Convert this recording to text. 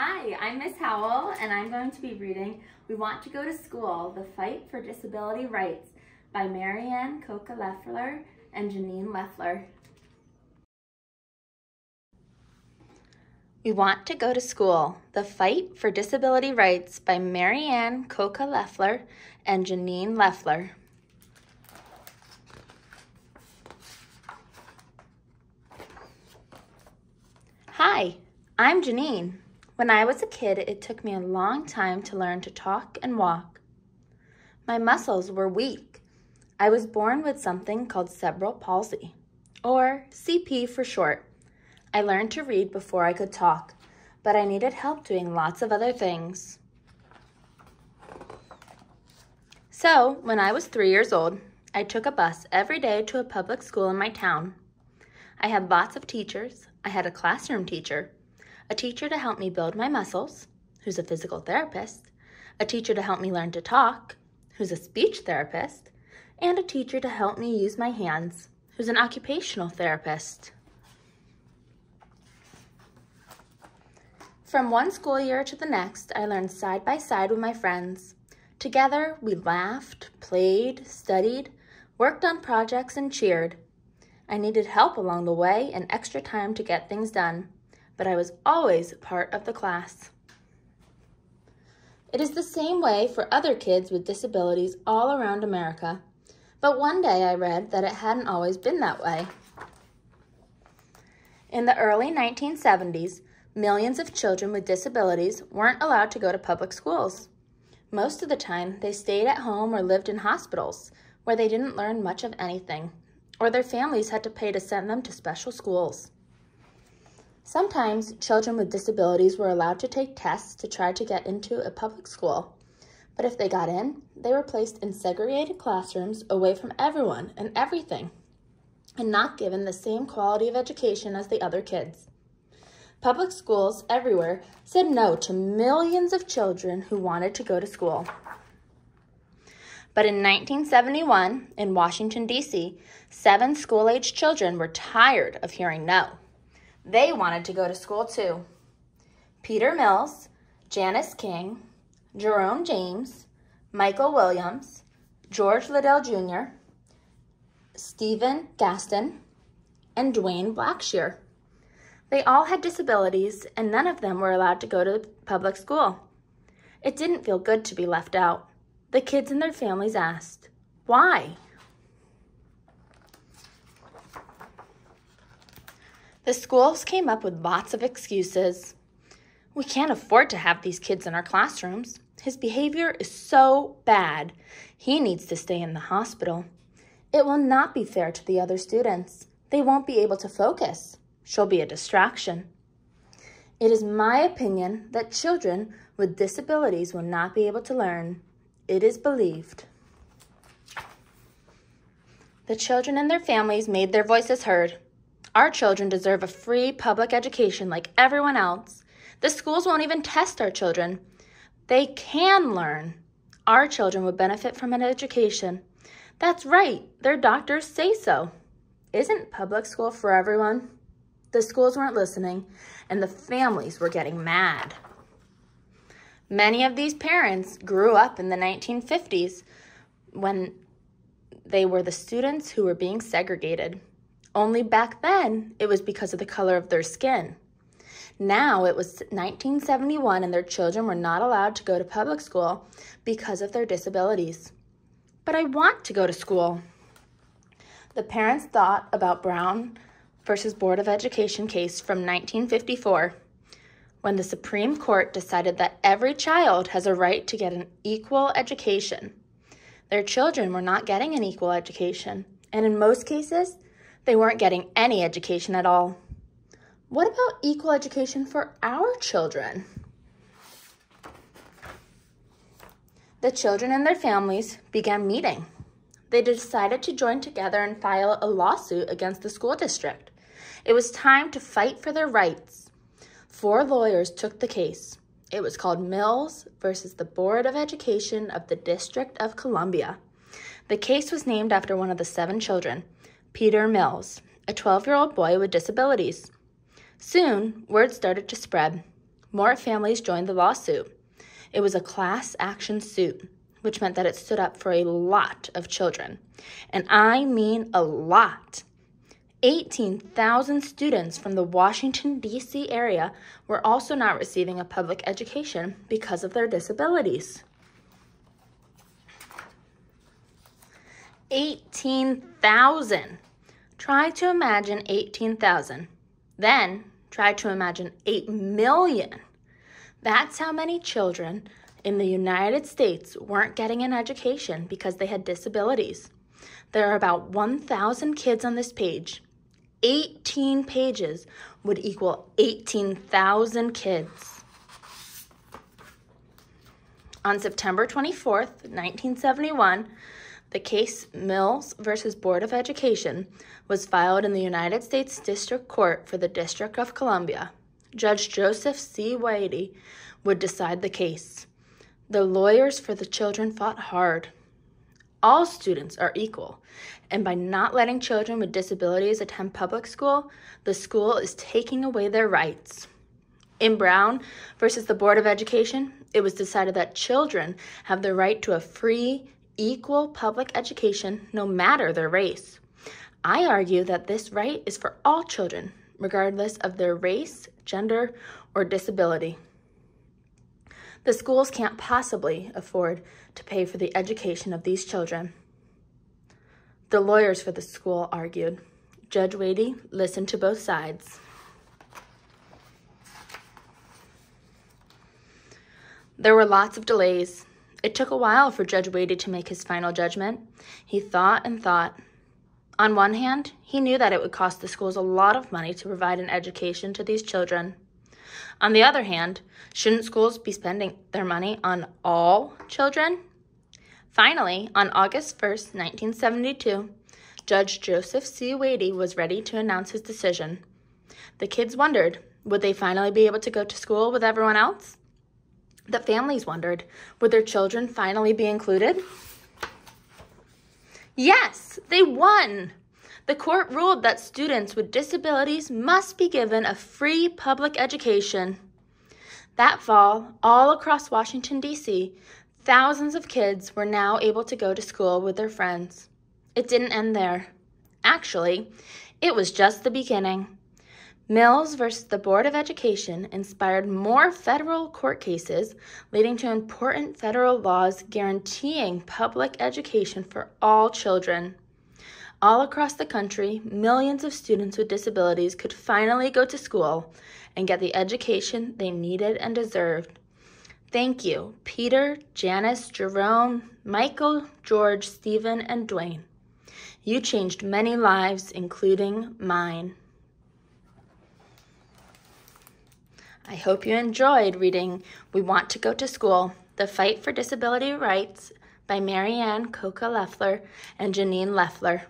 Hi, I'm Miss Howell, and I'm going to be reading We Want to Go to School, The Fight for Disability Rights by Marianne Coca-Leffler and Janine Leffler. We Want to Go to School, The Fight for Disability Rights by Marianne Coca-Leffler and Janine Leffler. Hi, I'm Janine. When I was a kid, it took me a long time to learn to talk and walk. My muscles were weak. I was born with something called cerebral palsy, or CP for short. I learned to read before I could talk, but I needed help doing lots of other things. So, when I was 3 years old, I took a bus every day to a public school in my town. I had lots of teachers. I had a classroom teacher, a teacher to help me build my muscles, who's a physical therapist, a teacher to help me learn to talk, who's a speech therapist, and a teacher to help me use my hands, who's an occupational therapist. From one school year to the next, I learned side by side with my friends. Together, we laughed, played, studied, worked on projects, and cheered. I needed help along the way and extra time to get things done, but I was always part of the class. It is the same way for other kids with disabilities all around America, but one day I read that it hadn't always been that way. In the early 1970s, millions of children with disabilities weren't allowed to go to public schools. Most of the time, they stayed at home or lived in hospitals, where they didn't learn much of anything, or their families had to pay to send them to special schools. Sometimes children with disabilities were allowed to take tests to try to get into a public school, but if they got in, they were placed in segregated classrooms away from everyone and everything, and not given the same quality of education as the other kids. Public schools everywhere said no to millions of children who wanted to go to school. But in 1971, in Washington, D.C., 7 school-aged children were tired of hearing no. They wanted to go to school too. Peter Mills, Janice King, Jerome James, Michael Williams, George Liddell Jr., Stephen Gaston, and Dwayne Blackshear. They all had disabilities, and none of them were allowed to go to public school. It didn't feel good to be left out. The kids and their families asked, why? The schools came up with lots of excuses. We can't afford to have these kids in our classrooms. His behavior is so bad. He needs to stay in the hospital. It will not be fair to the other students. They won't be able to focus. She'll be a distraction. It is my opinion that children with disabilities will not be able to learn. It is believed. The children and their families made their voices heard. Our children deserve a free public education like everyone else. The schools won't even test our children. They can learn. Our children would benefit from an education. That's right, their doctors say so. Isn't public school for everyone? The schools weren't listening, and the families were getting mad. Many of these parents grew up in the 1950s when they were the students who were being segregated. Only back then, it was because of the color of their skin. Now it was 1971 and their children were not allowed to go to public school because of their disabilities. But I want to go to school. The parents thought about Brown versus Board of Education case from 1954, when the Supreme Court decided that every child has a right to get an equal education. Their children were not getting an equal education, and in most cases, they weren't getting any education at all. What about equal education for our children? The children and their families began meeting. They decided to join together and file a lawsuit against the school district. It was time to fight for their rights. 4 lawyers took the case. It was called Mills versus the Board of Education of the District of Columbia. The case was named after one of the 7 children, Peter Mills, a 12-year-old boy with disabilities. Soon, word started to spread. more families joined the lawsuit. It was a class action suit, which meant that it stood up for a lot of children. And I mean a lot. 18,000 students from the Washington, D.C. area were also not receiving a public education because of their disabilities. 18,000. Try to imagine 18,000. Then try to imagine 8 million. That's how many children in the United States weren't getting an education because they had disabilities. There are about 1,000 kids on this page. 18 pages would equal 18,000 kids. On September 24th, 1971, the case Mills versus Board of Education was filed in the United States District Court for the District of Columbia. Judge Joseph C. Whitey would decide the case. The lawyers for the children fought hard. All students are equal, and by not letting children with disabilities attend public school, the school is taking away their rights. In Brown versus the Board of Education, it was decided that children have the right to a free, equal public education no matter their race. I argue that this right is for all children, regardless of their race, gender, or disability. The schools can't possibly afford to pay for the education of these children. The lawyers for the school argued. Judge Whitey listened to both sides. There were lots of delays. It took a while for Judge Whitey to make his final judgment. He thought and thought. On one hand, he knew that it would cost the schools a lot of money to provide an education to these children. On the other hand, shouldn't schools be spending their money on all children? Finally, on August 1st, 1972, Judge Joseph C. Whitey was ready to announce his decision. The kids wondered, would they finally be able to go to school with everyone else? The families wondered, would their children finally be included? Yes, they won! The court ruled that students with disabilities must be given a free public education. That fall, all across Washington, D.C., thousands of kids were now able to go to school with their friends. It didn't end there. Actually, it was just the beginning. Mills versus the Board of Education inspired more federal court cases, leading to important federal laws guaranteeing public education for all children. All across the country, millions of students with disabilities could finally go to school and get the education they needed and deserved. Thank you, Peter, Janice, Jerome, Michael, George, Stephen, and Dwayne. You changed many lives, including mine. I hope you enjoyed reading We Want to Go to School, The Fight for Disability Rights by Marianne Coca Leffler and Janine Leffler.